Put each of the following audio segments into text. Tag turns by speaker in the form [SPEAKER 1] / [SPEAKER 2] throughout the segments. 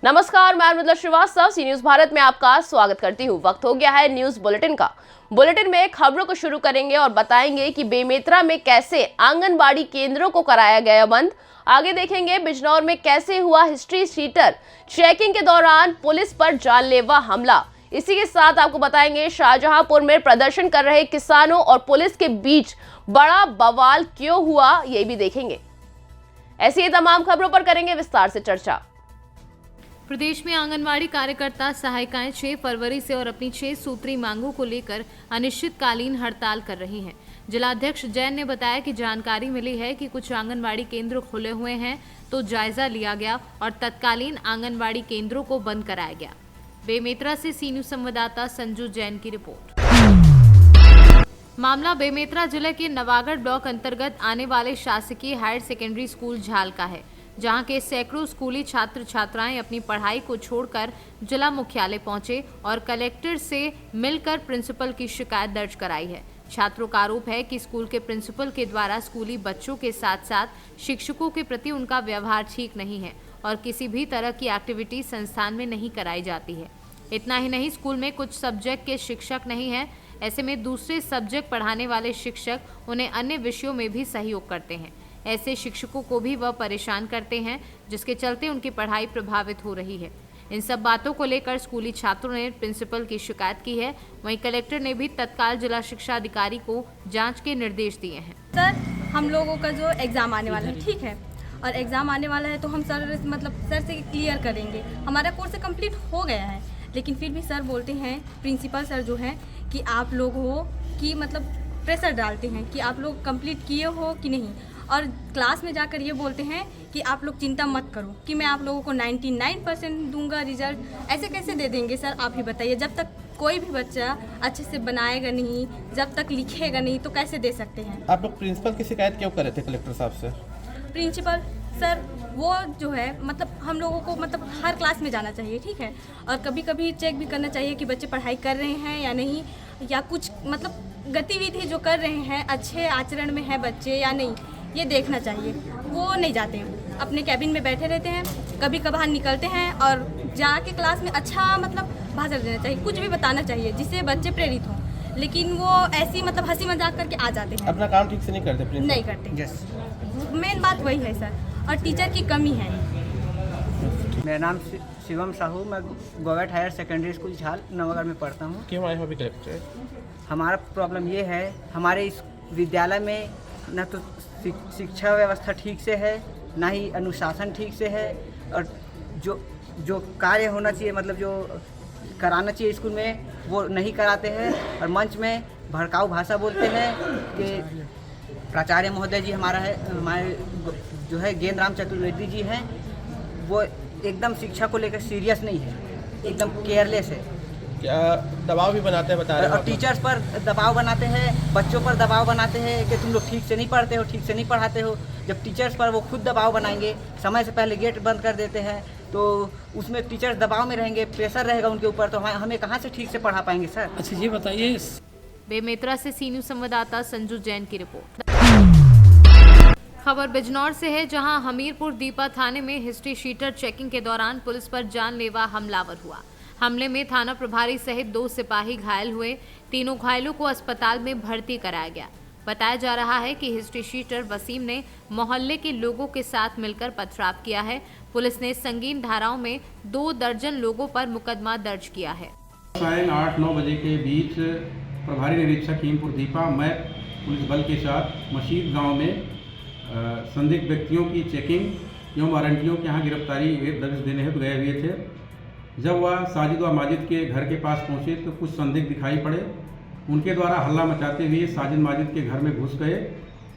[SPEAKER 1] नमस्कार, मैं मृदुला श्रीवास्तव सी न्यूज भारत में आपका स्वागत करती हूँ। वक्त हो गया है न्यूज बुलेटिन का। बुलेटिन में खबरों को शुरू करेंगे और बताएंगे कि बेमेतरा में कैसे आंगनबाड़ी केंद्रों को कराया गया बंद। आगे देखेंगे बिजनौर में कैसे हुआ हिस्ट्री शीटर चेकिंग के दौरान पुलिस पर जानलेवा हमला। इसी के साथ आपको बताएंगे शाहजहांपुर में प्रदर्शन कर रहे किसानों और पुलिस के बीच बड़ा बवाल क्यों हुआ, ये भी देखेंगे। ऐसी ही तमाम खबरों पर करेंगे विस्तार से चर्चा।
[SPEAKER 2] प्रदेश में आंगनवाड़ी कार्यकर्ता सहायिकाएं 6 फरवरी से और अपनी 6 सूत्री मांगों को लेकर अनिश्चितकालीन हड़ताल कर रही हैं। जिलाध्यक्ष जैन ने बताया कि जानकारी मिली है कि कुछ आंगनवाड़ी केंद्र खुले हुए हैं, तो जायजा लिया गया और तत्कालीन आंगनवाड़ी केंद्रों को बंद कराया गया। बेमेतरा से सी न्यूज संवाददाता संजू जैन की रिपोर्ट। मामला बेमेतरा जिले के नवागढ़ ब्लॉक अंतर्गत आने वाले शासकीय हायर सेकेंडरी स्कूल झाल का है, जहां के सैकड़ों स्कूली छात्र छात्राएं अपनी पढ़ाई को छोड़कर जिला मुख्यालय पहुंचे और कलेक्टर से मिलकर प्रिंसिपल की शिकायत दर्ज कराई है। छात्रों का आरोप है कि स्कूल के प्रिंसिपल के द्वारा स्कूली बच्चों के साथ साथ शिक्षकों के प्रति उनका व्यवहार ठीक नहीं है और किसी भी तरह की एक्टिविटी संस्थान में नहीं कराई जाती है। इतना ही नहीं, स्कूल में कुछ सब्जेक्ट के शिक्षक नहीं हैं। ऐसे में दूसरे सब्जेक्ट पढ़ाने वाले शिक्षक उन्हें अन्य विषयों में भी सहयोग करते हैं। ऐसे शिक्षकों को भी वह परेशान करते हैं, जिसके चलते उनकी पढ़ाई प्रभावित हो रही है। इन सब बातों को लेकर स्कूली छात्रों ने प्रिंसिपल की शिकायत की है। वहीं कलेक्टर ने भी तत्काल जिला शिक्षा अधिकारी को जांच के निर्देश दिए हैं।
[SPEAKER 3] सर, हम लोगों का जो एग्ज़ाम आने वाला है, ठीक है, और एग्ज़ाम आने वाला है तो हम सर से क्लियर करेंगे। हमारा कोर्स कंप्लीट हो गया है, लेकिन फिर भी सर बोलते हैं, प्रिंसिपल सर जो है, कि आप लोग हो कि प्रेशर डालते हैं कि आप लोग कंप्लीट किए हो कि नहीं, और क्लास में जाकर ये बोलते हैं कि आप लोग चिंता मत करो कि मैं आप लोगों को 99% दूंगा रिजल्ट। ऐसे कैसे दे देंगे सर, आप ही बताइए। जब तक कोई भी बच्चा अच्छे से बनाएगा नहीं, जब तक लिखेगा नहीं, तो कैसे दे सकते हैं।
[SPEAKER 4] आप लोग प्रिंसिपल की शिकायत क्यों कर रहे थे कलेक्टर साहब से?
[SPEAKER 3] प्रिंसिपल सर वो जो है हम लोगों को हर क्लास में जाना चाहिए, ठीक है, और कभी कभी चेक भी करना चाहिए कि बच्चे पढ़ाई कर रहे हैं या नहीं, या कुछ गतिविधि जो कर रहे हैं अच्छे आचरण में है बच्चे या नहीं, ये देखना चाहिए। वो नहीं जाते हैं, अपने कैबिन में बैठे रहते हैं, कभी कभार निकलते हैं और जाके क्लास में अच्छा भाषण देना चाहिए, कुछ भी बताना चाहिए जिससे बच्चे प्रेरित हों, लेकिन वो ऐसी हंसी मजाक करके आ जाते हैं।
[SPEAKER 4] अपना काम ठीक से नहीं करते?
[SPEAKER 3] नहीं करते।
[SPEAKER 4] यस,
[SPEAKER 3] मेन बात वही है सर, और टीचर की कमी है।
[SPEAKER 5] मेरा नाम शिवम साहू, मैं गवर्नमेंट हायर सेकेंडरी स्कूल झाल नवागढ़ में पढ़ता हूँ।
[SPEAKER 4] क्यों आए हो अभी कलेक्टर?
[SPEAKER 5] हमारा प्रॉब्लम ये है, हमारे इस विद्यालय में न तो शिक्षा व्यवस्था ठीक से है, ना ही अनुशासन ठीक से है, और जो कार्य होना चाहिए जो कराना चाहिए स्कूल में वो नहीं कराते हैं, और मंच में भड़काऊ भाषा बोलते हैं कि प्राचार्य महोदय जी हमारे जो है गेंद राम चतुर्वेदी जी हैं, वो एकदम शिक्षा को लेकर सीरियस नहीं है, एकदम केयरलेस है।
[SPEAKER 4] क्या दबाव भी बनाते हैं, बता रहे हैं?
[SPEAKER 5] और टीचर्स पर दबाव बनाते हैं, बच्चों पर दबाव बनाते हैं कि तुम लोग ठीक से नहीं पढ़ते हो, ठीक से नहीं पढ़ाते हो। जब टीचर्स पर वो खुद दबाव बनाएंगे, समय से पहले गेट बंद कर देते हैं, तो उसमें टीचर्स दबाव में रहेंगे, प्रेशर रहेगा उनके ऊपर, तो हमें कहाँ से ठीक से पढ़ा पाएंगे सर?
[SPEAKER 4] अच्छा ये बताइए।
[SPEAKER 2] बेमेतरा से सी न्यूज संवाददाता संजू जैन की रिपोर्ट। खबर बिजनौर से है, जहां हमीरपुर दीपा थाने में हिस्ट्री शीटर चेकिंग के दौरान पुलिस पर जानलेवा हमलावर हुआ। हमले में थाना प्रभारी सहित 2 सिपाही घायल हुए। तीनों घायलों को अस्पताल में भर्ती कराया गया। बताया जा रहा है कि हिस्ट्री शीटर वसीम ने मोहल्ले के लोगों के साथ मिलकर पथराव किया है। पुलिस ने संगीन धाराओं में 2 दर्जन लोगों पर मुकदमा दर्ज किया है।
[SPEAKER 6] 8-9 बजे के बीच प्रभारी निरीक्षक हीमपुर दीपा, मैं पुलिस बल के साथ मशीद गांव में संदिग्ध व्यक्तियों की चेकिंग एवं वारंटियों के यहाँ गिरफ्तारी दर्ज देने हेतु गए हुए थे। जब वह साजिद व माजिद के घर के पास पहुँचे तो कुछ संदिग्ध दिखाई पड़े। उनके द्वारा हल्ला मचाते हुए साजिद माजिद के घर में घुस गए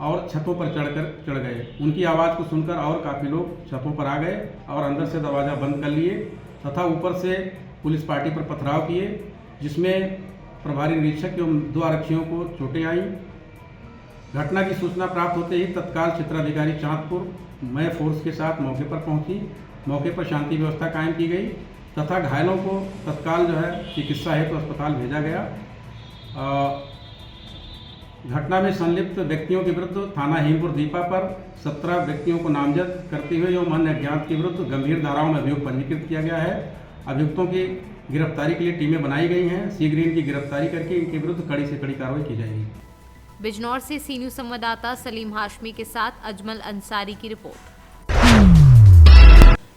[SPEAKER 6] और छतों पर चढ़ गए। उनकी आवाज़ को सुनकर और काफ़ी लोग छतों पर आ गए और अंदर से दरवाज़ा बंद कर लिए तथा ऊपर से पुलिस पार्टी पर पथराव किए, जिसमें प्रभारी निरीक्षक एवं 2 आरक्षियों को चोटें आईं। घटना की सूचना प्राप्त होते ही तत्काल क्षेत्राधिकारी चांदपुर मैं फोर्स के साथ मौके पर पहुंची। मौके पर शांति व्यवस्था कायम की गई तथा घायलों को तत्काल चिकित्सा हेतु अस्पताल भेजा गया। घटना में संलिप्त व्यक्तियों के विरुद्ध थाना हेमपुर दीपा पर 17 व्यक्तियों को नामजद करते हुए एवं अन्य अज्ञात के विरुद्ध गंभीर धाराओं में अभियोग पंजीकृत किया गया है। अभियुक्तों की गिरफ्तारी के लिए टीमें बनाई गई हैं। शीघ्र इनकी गिरफ्तारी करके इनके विरुद्ध कड़ी से कड़ी कार्रवाई की जाएगी।
[SPEAKER 2] बिजनौर से सी न्यूज संवाददाता सलीम हाशमी के साथ अजमल अंसारी की रिपोर्ट।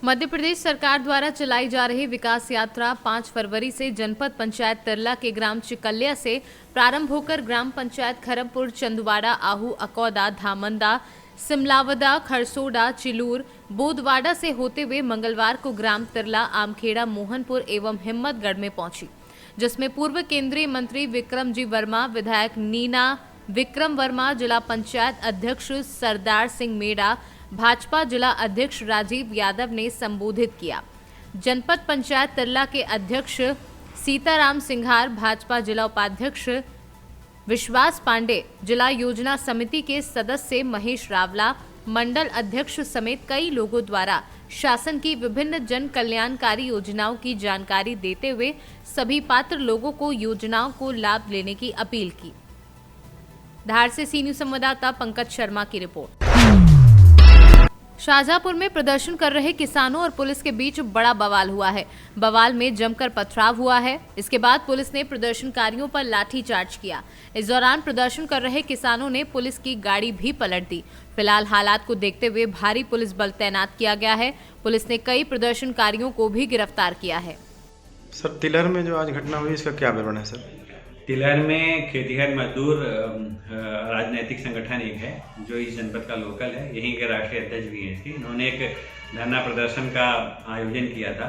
[SPEAKER 2] मध्य प्रदेश सरकार द्वारा चलाई जा रही विकास यात्रा 5 फरवरी से जनपद पंचायत तिरला के ग्राम चिकल्या से प्रारंभ होकर ग्राम पंचायत खरमपुर, चंदवाड़ा, आहू, अकौदा, धामंदा, सिमलावदा, खरसोड़ा, चिलूर, बोदवाड़ा से होते हुए मंगलवार को ग्राम तिरला, आमखेड़ा, मोहनपुर एवं हिम्मतगढ़ में पहुंची, जिसमें पूर्व केंद्रीय मंत्री विक्रम जी वर्मा, विधायक नीना विक्रम वर्मा, जिला पंचायत अध्यक्ष सरदार सिंह मेड़ा, भाजपा जिला अध्यक्ष राजीव यादव ने संबोधित किया। जनपद पंचायत तिरला के अध्यक्ष सीताराम सिंघार, भाजपा जिला उपाध्यक्ष विश्वास पांडे, जिला योजना समिति के सदस्य महेश रावला, मंडल अध्यक्ष समेत कई लोगों द्वारा शासन की विभिन्न जन कल्याणकारी योजनाओं की जानकारी देते हुए सभी पात्र लोगों को योजनाओं को लाभ लेने की अपील की। धार से सी न्यूज संवाददाता पंकज शर्मा की रिपोर्ट। शाहजहांपुर में प्रदर्शन कर रहे किसानों और पुलिस के बीच बड़ा बवाल हुआ है। बवाल में जमकर पथराव हुआ है। इसके बाद पुलिस ने प्रदर्शनकारियों पर लाठीचार्ज किया। इस दौरान प्रदर्शन कर रहे किसानों ने पुलिस की गाड़ी भी पलट दी। फिलहाल हालात को देखते हुए भारी पुलिस बल तैनात किया गया है। पुलिस ने कई प्रदर्शनकारियों को भी गिरफ्तार किया है।
[SPEAKER 7] सर, तिलर में जो आज घटना हुई इसका क्या विवरण है सर?
[SPEAKER 8] तिलहर में खेतीहर मजदूर राजनीतिक संगठन एक है जो इस जनपद का लोकल है, यहीं के राष्ट्रीय अध्यक्ष भी हैं इसके। इन्होंने एक धरना प्रदर्शन का आयोजन किया था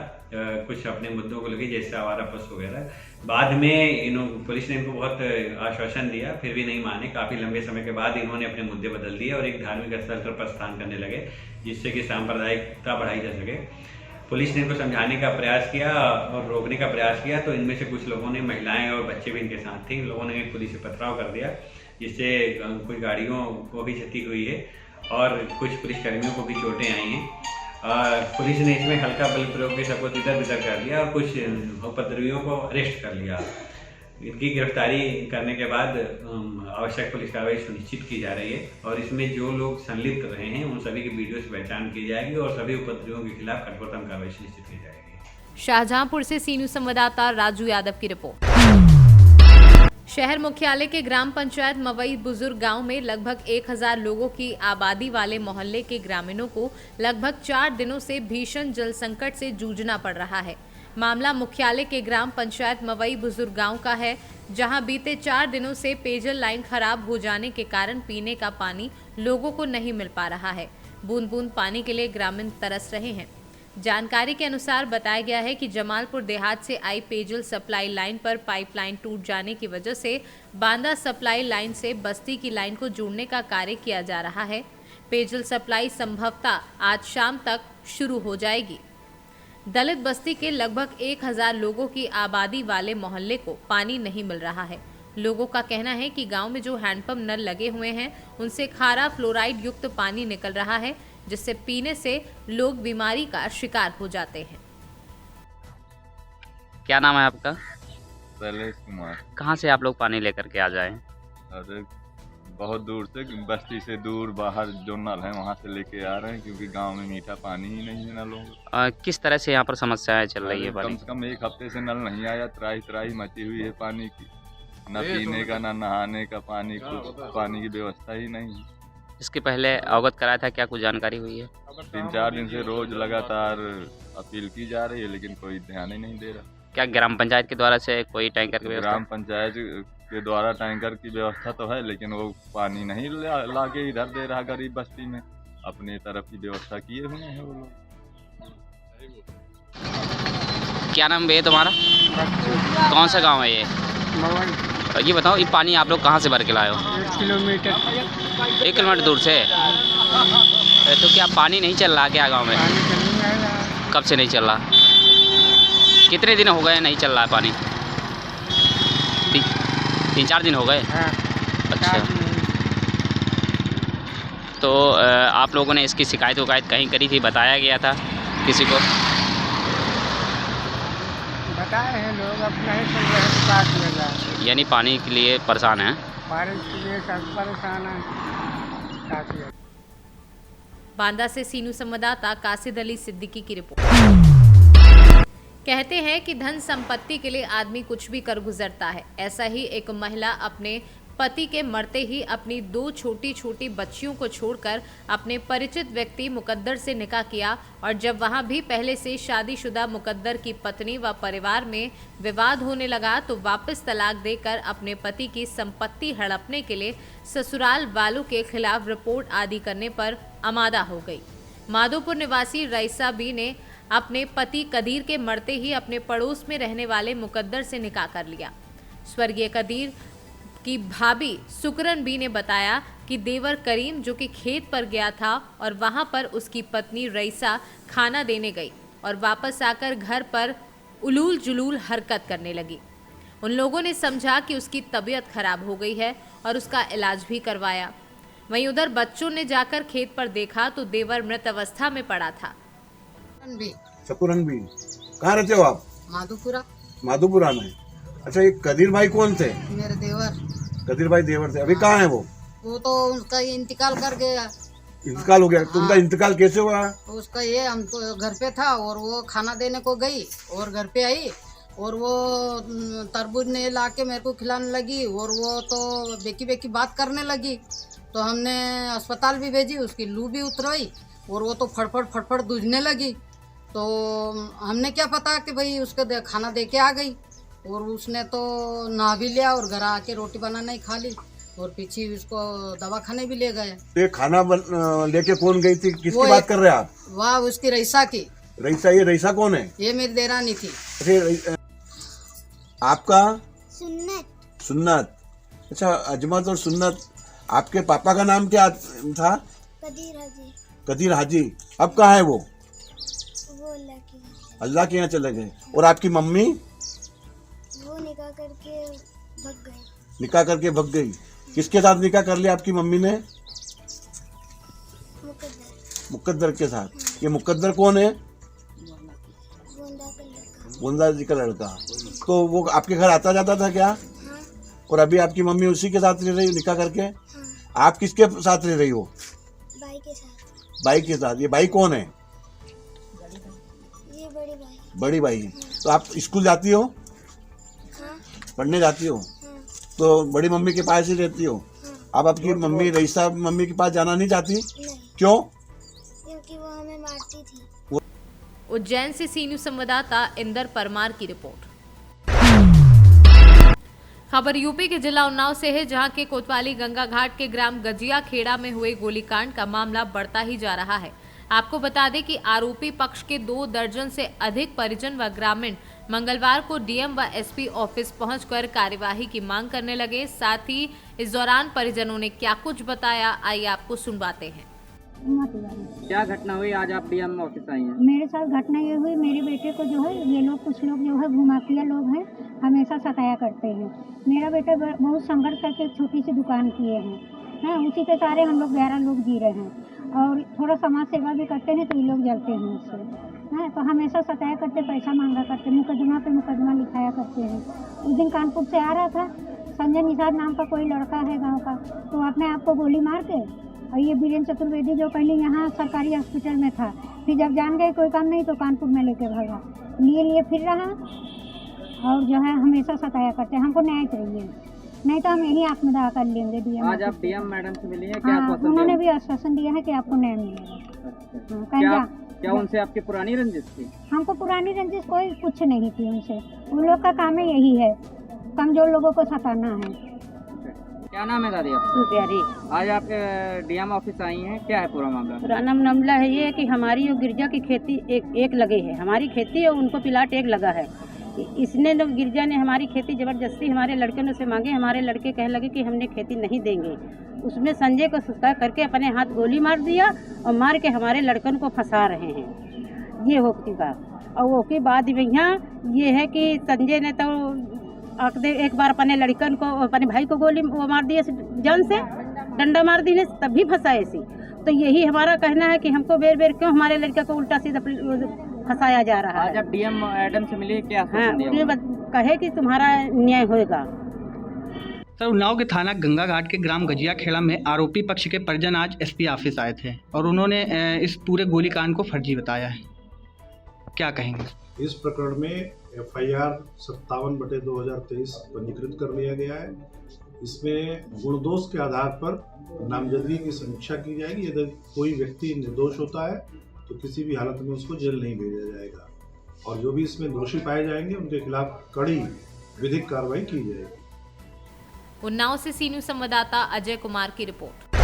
[SPEAKER 8] कुछ अपने मुद्दों को लेकर, जैसे आवारा पशु वगैरह। बाद में पुलिस ने इनको बहुत आश्वासन दिया, फिर भी नहीं माने। काफ़ी लंबे समय के बाद इन्होंने अपने मुद्दे बदल दिए और एक धार्मिक स्थल पर प्रस्थान करने लगे, जिससे कि सांप्रदायिकता बढ़ाई जा सके। पुलिस ने इनको समझाने का प्रयास किया और रोकने का प्रयास किया, तो इनमें से कुछ लोगों ने, महिलाएं और बच्चे भी इनके साथ थे, इन लोगों ने पुलिस से पथराव कर दिया, जिससे कुछ गाड़ियों को भी क्षति हुई है और कुछ पुलिसकर्मियों को भी चोटें आई हैं। पुलिस ने इसमें हल्का बल प्रयोग के सबको तितर बितर कर दिया और कुछ उपद्रवियों को अरेस्ट कर लिया। इनकी गिरफ्तारी करने के बाद आवश्यक पुलिस कार्रवाई सुनिश्चित की जा रही है और इसमें जो लोग संलिप्त रहे हैं उन सभी की वीडियो से पहचान की जाएगी और सभी उपद्रवियों के खिलाफ कठोरतम कार्रवाई सुनिश्चित की जाएगी।
[SPEAKER 2] शाहजहांपुर से सी न्यूज संवाददाता राजू यादव की रिपोर्ट। शहर मुख्यालय के ग्राम पंचायत मवई बुजुर्ग गांव में लगभग 1000 लोगों की आबादी वाले मोहल्ले के ग्रामीणों को लगभग 4 दिनों से भीषण जल संकट से जूझना पड़ रहा है। मामला मुख्यालय के ग्राम पंचायत मवई बुजुर्ग गांव का है, जहां बीते 4 दिनों से पेयजल लाइन खराब हो जाने के कारण पीने का पानी लोगों को नहीं मिल पा रहा है। बूंद बूंद पानी के लिए ग्रामीण तरस रहे हैं। जानकारी के अनुसार बताया गया है कि जमालपुर देहात से आई पेयजल सप्लाई लाइन पर पाइपलाइन टूट जाने की वजह से बांदा सप्लाई लाइन से बस्ती की लाइन को जोड़ने का कार्य किया जा रहा है। पेयजल सप्लाई संभवतः आज शाम तक शुरू हो जाएगी। दलित बस्ती के लगभग 1000 लोगों की आबादी वाले मोहल्ले को पानी नहीं मिल रहा है। लोगों का कहना है कि गांव में जो हैंडपंप नल लगे हुए हैं उनसे खारा फ्लोराइड युक्त पानी निकल रहा है, जिससे पीने से लोग बीमारी का शिकार हो जाते हैं।
[SPEAKER 9] क्या नाम है आपका?
[SPEAKER 10] शैलेश कुमार।
[SPEAKER 9] कहाँ से आप लोग पानी लेकर के आ जाए?
[SPEAKER 10] अरे बहुत दूर से, बस्ती से दूर, बाहर जो नल है वहाँ से लेके आ रहे हैं, क्योंकि गांव में मीठा पानी ही नहीं है नलों में।
[SPEAKER 9] किस तरह से यहाँ पर समस्याएं चल रही है?
[SPEAKER 10] कम से कम 1 हफ्ते से नल नहीं आया, त्राही मची हुई है पानी की, न पीने का न नहाने का पानी, पानी की व्यवस्था ही नहीं है।
[SPEAKER 9] इसके पहले अवगत कराया था, क्या कुछ जानकारी हुई है?
[SPEAKER 10] 3-4 दिन से रोज लगातार अपील की जा रही है, लेकिन कोई ध्यान ही नहीं दे रहा।
[SPEAKER 9] क्या ग्राम पंचायत के द्वारा से कोई टैंकर की व्यवस्था?
[SPEAKER 10] ग्राम पंचायत के द्वारा टैंकर की व्यवस्था तो है, लेकिन वो पानी नहीं लाके इधर दे रहा गरीब बस्ती में। अपने तरफ की व्यवस्था किए हुए हैं वो लोग।
[SPEAKER 9] क्या नाम है तुम्हारा? कौन सा गांव है ये? ये बताओ, ये पानी आप लोग कहाँ से भर के लाए हो?
[SPEAKER 5] 1 किलोमीटर।
[SPEAKER 9] 1 किलोमीटर दूर से? तो क्या पानी नहीं चल रहा क्या गांव में? कब से नहीं चल रहा? कितने दिन हो गए नहीं चल रहा है पानी? 3-4 दिन हो गए। अच्छा, तो आप लोगों ने इसकी शिकायत कहीं करी थी? बताया गया था किसी को?
[SPEAKER 5] बताए हैं लोग, अपना ही यानी
[SPEAKER 9] पानी के लिए परेशान हैं।
[SPEAKER 11] बारिश के लिए सब परेशान है काफी।
[SPEAKER 2] बांदा से सीनू संवाददाता कासिद अली सिद्दीकी की रिपोर्ट। कहते हैं कि धन संपत्ति के लिए आदमी कुछ भी कर गुजरता है। ऐसा ही एक महिला अपने पति के मरते ही अपनी 2 छोटी छोटी बच्चियों को छोड़कर अपने परिचित व्यक्ति मुकद्दर से निकाह किया और जब वहां भी पहले से शादीशुदा मुकद्दर की पत्नी व परिवार में विवाद होने लगा तो वापस तलाक देकर अपने पति की संपत्ति हड़पने के लिए ससुराल वालों के खिलाफ रिपोर्ट आदि करने पर आमादा हो गई। माधोपुर निवासी रईसा बी ने अपने पति कदीर के मरते ही अपने पड़ोस में रहने वाले मुकद्दर से निकाह कर लिया। स्वर्गीय कदीर की भाभी सुकरन बी ने बताया कि देवर करीम जो कि खेत पर गया था और वहां पर उसकी पत्नी रईसा खाना देने गई और वापस आकर घर पर उलूल जुलूल हरकत करने लगी। उन लोगों ने समझा कि उसकी तबीयत खराब हो गई है और उसका इलाज भी करवाया। वहीं उधर बच्चों ने जाकर खेत पर देखा तो देवर मृत अवस्था में पड़ा था।
[SPEAKER 12] सकुरन भी कहाँ रहते हो आप? माधोपुरा में। अच्छा, ये कदीर भाई कौन थे?
[SPEAKER 13] मेरे देवर।
[SPEAKER 12] कदीर भाई देवर थे। अभी कहाँ है वो?
[SPEAKER 13] वो तो उसका इंतकाल कर गया।
[SPEAKER 12] इंतकाल हो गया? तुमका इंतकाल कैसे हुआ?
[SPEAKER 13] उसका ये हम तो घर पे था और वो खाना देने को गई और घर पे आई और वो तरबूज ने ला के मेरे को खिलाने लगी और वो तो बेकी बेकी बात करने लगी। तो हमने अस्पताल भी भेजी, उसकी लू भी उतरवाई और वो तो फटफट दूझने लगी। तो हमने क्या पता कि भाई उसको खाना दे के आ गई और उसने तो नहा भी लिया और घर आके रोटी बनाना ही खा ली और पीछे उसको दवाखाने भी ले गए।
[SPEAKER 12] ये खाना लेके कौन गई थी? किसकी बात कर रहे हैं आप?
[SPEAKER 13] वाह, उसकी रईसा की।
[SPEAKER 12] रईसा? ये रईसा कौन है?
[SPEAKER 13] ये मेरी देरानी थी।
[SPEAKER 12] आपका?
[SPEAKER 14] सुन्नत।
[SPEAKER 12] सुन्नत। अच्छा, अजमत और सुन्नत। आपके पापा का नाम क्या था?
[SPEAKER 14] कदीर हाजी।
[SPEAKER 12] कदीर हाजी। अब कहाँ है वो?
[SPEAKER 14] वो
[SPEAKER 12] अल्लाह के यहाँ चले गए। और आपकी मम्मी?
[SPEAKER 14] वो निकाह करके भग गई।
[SPEAKER 12] निकाह करके भग गई। किसके साथ निकाह कर लिया आपकी मम्मी ने? मुकद्दर के साथ। ये मुकद्दर कौन है? बुंदा जी का लड़का। तो वो आपके घर आता जाता था क्या?
[SPEAKER 14] हाँ।
[SPEAKER 12] और अभी आपकी मम्मी उसी के साथ रह रही निकाह करके?
[SPEAKER 14] हाँ।
[SPEAKER 12] आप किसके साथ रह रही हो?
[SPEAKER 14] भाई के साथ।
[SPEAKER 12] भाई के साथ। ये भाई कौन है?
[SPEAKER 14] ये बड़ी भाई।
[SPEAKER 12] बड़ी भाई। हाँ। तो आप स्कूल जाती हो?
[SPEAKER 14] हाँ।
[SPEAKER 12] पढ़ने जाती हो?
[SPEAKER 14] हाँ।
[SPEAKER 12] तो बड़ी मम्मी के पास ही रहती हो?
[SPEAKER 14] हाँ।
[SPEAKER 12] आप आपकी मम्मी रईसा मम्मी के पास जाना नहीं चाहती?
[SPEAKER 14] नहीं।
[SPEAKER 12] क्यों?
[SPEAKER 14] क्योंकि वो हमें मारती थी।
[SPEAKER 2] उज्जैन से सीनू संवाददाता इंदर परमार की रिपोर्ट। खबर यूपी के जिला उन्नाव से है, जहां के कोतवाली गंगा घाट के ग्राम गजिया खेड़ा में हुए गोलीकांड का मामला बढ़ता ही जा रहा है। आपको बता दें कि आरोपी पक्ष के 2 दर्जन से अधिक परिजन व ग्रामीण मंगलवार को डीएम व एसपी ऑफिस पहुंचकर कार्यवाही की मांग करने लगे। साथ ही इस दौरान परिजनों ने क्या कुछ बताया, आइए आपको सुनवाते हैं।
[SPEAKER 15] क्या घटना हुई? आज आप डीएम ऑफिस आई हैं।
[SPEAKER 16] मेरे साथ घटना ये हुई, मेरे बेटे को जो है ये लोग कुछ लोग जो है घुमाकिया लोग हैं, हमेशा सताया करते हैं। मेरा बेटा बहुत संघर्ष करके एक छोटी सी दुकान किए हैं, उसी के सारे हम लोग 11 लोग जी रहे हैं और थोड़ा समाज सेवा भी करते हैं तो ये लोग जलते हैं उससे। तो हमेशा सताया करते, पैसा मांगा करते, मुकदमा पे मुकदमा लिखाया करते हैं। उस दिन कानपुर से आ रहा था, संजय निषाद नाम का कोई लड़का है गाँव का, तो अपने आप को गोली मार के, और ये वीरेंद्र चतुर्वेदी जो पहले यहाँ सरकारी हॉस्पिटल में था, फिर जब जान गए कोई काम नहीं तो कानपुर में लेके भागा, लिए फिर रहा और जो है हमेशा सताया करते हैं। हमको न्याय चाहिए, नहीं तो हम यही आत्मदाह कर लेंगे डीएम।
[SPEAKER 15] आज आप डीएम मैडम से मिली हैं? क्या
[SPEAKER 16] हाँ, उन्होंने भी आश्वासन दिया है कि आपको न्याय मिलेगा।
[SPEAKER 15] क्या उनसे आपकी पुरानी रंजिश थी? हमको
[SPEAKER 16] पुरानी रंजिश कोई कुछ नहीं थी उनसे, उन लोग का काम है यही है, कमजोर लोगों को सताना है।
[SPEAKER 15] क्या नाम है दादी आपका?
[SPEAKER 17] प्यारी।
[SPEAKER 15] आज आप डीएम ऑफिस आई हैं, क्या है पूरा मामला?
[SPEAKER 17] पूरा मामला है ये कि हमारी गिरजा की खेती एक लगी है, हमारी खेती है, उनको प्लाट एक लगा है। इसने गिरजा ने हमारी खेती जबरदस्ती हमारे लड़के ने से मांगे, हमारे लड़के कह लगे कि हमने खेती नहीं देंगे। उसमें संजय को सुस्ता करके अपने हाथ गोली मार दिया और मार के हमारे लड़कन को फंसा रहे हैं। ये हो चुका। और वो के बाद भैया ये है कि संजय ने तो एक बार अपने लड़कन को, अपने भाई को गोली वो मार दिया जान से, डंडा मार दी, तब भी फंसाए सी। तो यही हमारा कहना है कि हमको बेर बेर क्यों हमारे लड़के को उल्टा सीधा फंसाया जा रहा है।
[SPEAKER 15] आज आप डीएम मैडम से मिली, क्या?
[SPEAKER 17] हाँ, कहे कि तुम्हारा न्याय होएगा।
[SPEAKER 15] सर, उन्नाव के थाना गंगा घाट के ग्राम गजिया खेड़ा में आरोपी पक्ष के परिजन आज एसपी ऑफिस आए थे और उन्होंने इस पूरे गोलीकांड को फर्जी बताया है। क्या कहेंगे?
[SPEAKER 18] इस प्रकरण में FIR 57/2023 पंजीकृत कर लिया गया है। इसमें गुण दोष के आधार पर नामजदगी की समीक्षा की जाएगी। यदि कोई व्यक्ति निर्दोष होता है तो किसी भी हालत में उसको जेल नहीं भेजा जाएगा और जो भी इसमें दोषी पाए जाएंगे उनके खिलाफ कड़ी विधिक कार्रवाई की जाएगी।
[SPEAKER 2] उन्नाव से सी न्यूज संवाददाता अजय कुमार की रिपोर्ट।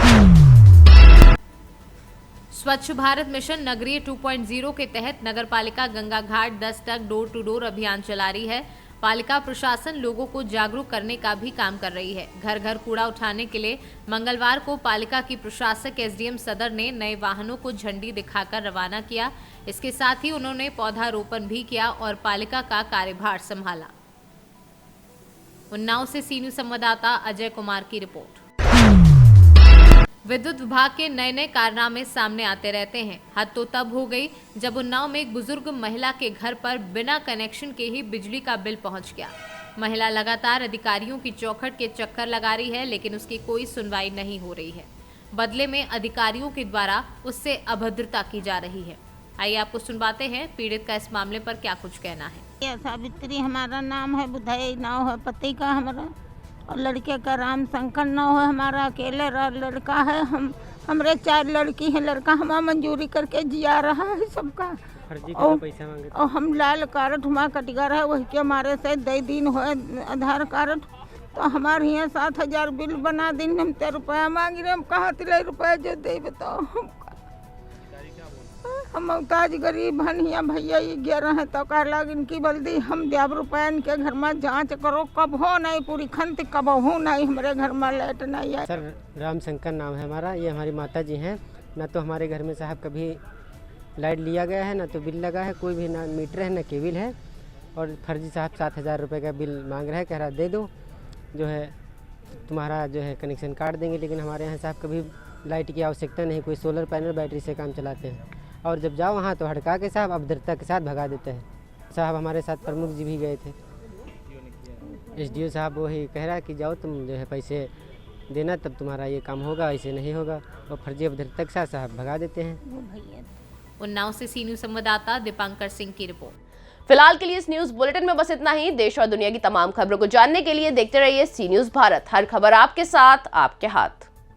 [SPEAKER 2] स्वच्छ भारत मिशन नगरीय 2.0 के तहत नगरपालिका गंगा घाट 10 तक डोर टू डोर अभियान चला रही है। पालिका प्रशासन लोगों को जागरूक करने का भी काम कर रही है। घर घर कूड़ा उठाने के लिए मंगलवार को पालिका की प्रशासक SDM सदर ने नए वाहनों को झंडी दिखाकर रवाना किया। इसके साथ ही उन्होंने पौधारोपण भी किया और पालिका का कार्यभार संभाला। उन्नाव से सी न्यूज संवाददाता अजय कुमार की रिपोर्ट। विद्युत विभाग के नए कारनामे सामने आते रहते हैं। हद तो तब हो गई जब उन्नाव में एक बुजुर्ग महिला के घर पर बिना कनेक्शन के ही बिजली का बिल पहुंच गया। महिला लगातार अधिकारियों की चौखट के चक्कर लगा रही है, लेकिन उसकी कोई सुनवाई नहीं हो रही है। बदले में अधिकारियों के द्वारा उससे अभद्रता की जा रही है। आइए आपको सुनवाते हैं पीड़ित का इस मामले पर क्या कुछ कहना है।
[SPEAKER 19] सावित्री हमारा नाम है, बुधाई नाव है पति का हमारा, और लड़के का राम शंकर नाव है हमारा। अकेले लड़का है, हमरे 4 लड़की है। लड़का हमारा मंजूरी करके जिया रहा है सबका, और हम लाल कार्ड हुआ कटिगा रहा है, वही के हमारे से 2 दिन हो आधार कार्ड। तो हमारे यहाँ 7,000 बिल बना दिन, हम 3 रुपया मांग रहे, हम कहाँ 3 रुपया जो दे बताओ। हम मोहताज गरीब हनिया भैया ये 11 है तो कह लग इनकी बल्दी हम 10 रुपया इनके घर में जांच करो, कब हो नहीं पूरी खंत, कब हो नहीं हमारे घर में लाइट नहीं है।
[SPEAKER 20] सर राम शंकर नाम है हमारा, ये हमारी माता जी हैं। ना तो हमारे घर में साहब कभी लाइट लिया गया है, ना तो बिल लगा है, कोई भी ना मीटर है ना केबिल है। और फर्जी साहब 7,000 रुपये का बिल मांग रहा है, कह रहा दे दो जो है तुम्हारा जो है कनेक्शन काट देंगे। लेकिन हमारे यहाँ साहब कभी लाइट की आवश्यकता नहीं, कोई सोलर पैनल बैटरी से काम चलाते हैं। और जब जाओ वहाँ तो हड़का के साहब अभद्रता के साथ भगा देते हैं। साहब हमारे साथ प्रमुख जी भी गए थे, SDO साहब वही कह रहा है कि जाओ तुम जो है पैसे देना तब तुम्हारा ये काम होगा, ऐसे नहीं होगा। और फर्जी अभद्रता के साथ साहब भगा देते हैं।
[SPEAKER 2] उन्नाव से सी न्यूज संवाददाता दीपांकर सिंह की रिपोर्ट।
[SPEAKER 1] फिलहाल के लिए इस न्यूज बुलेटिन में बस इतना ही। देश और दुनिया की तमाम खबरों को जानने के लिए देखते रहिए सी न्यूज भारत। हर खबर आपके साथ, आपके हाथ।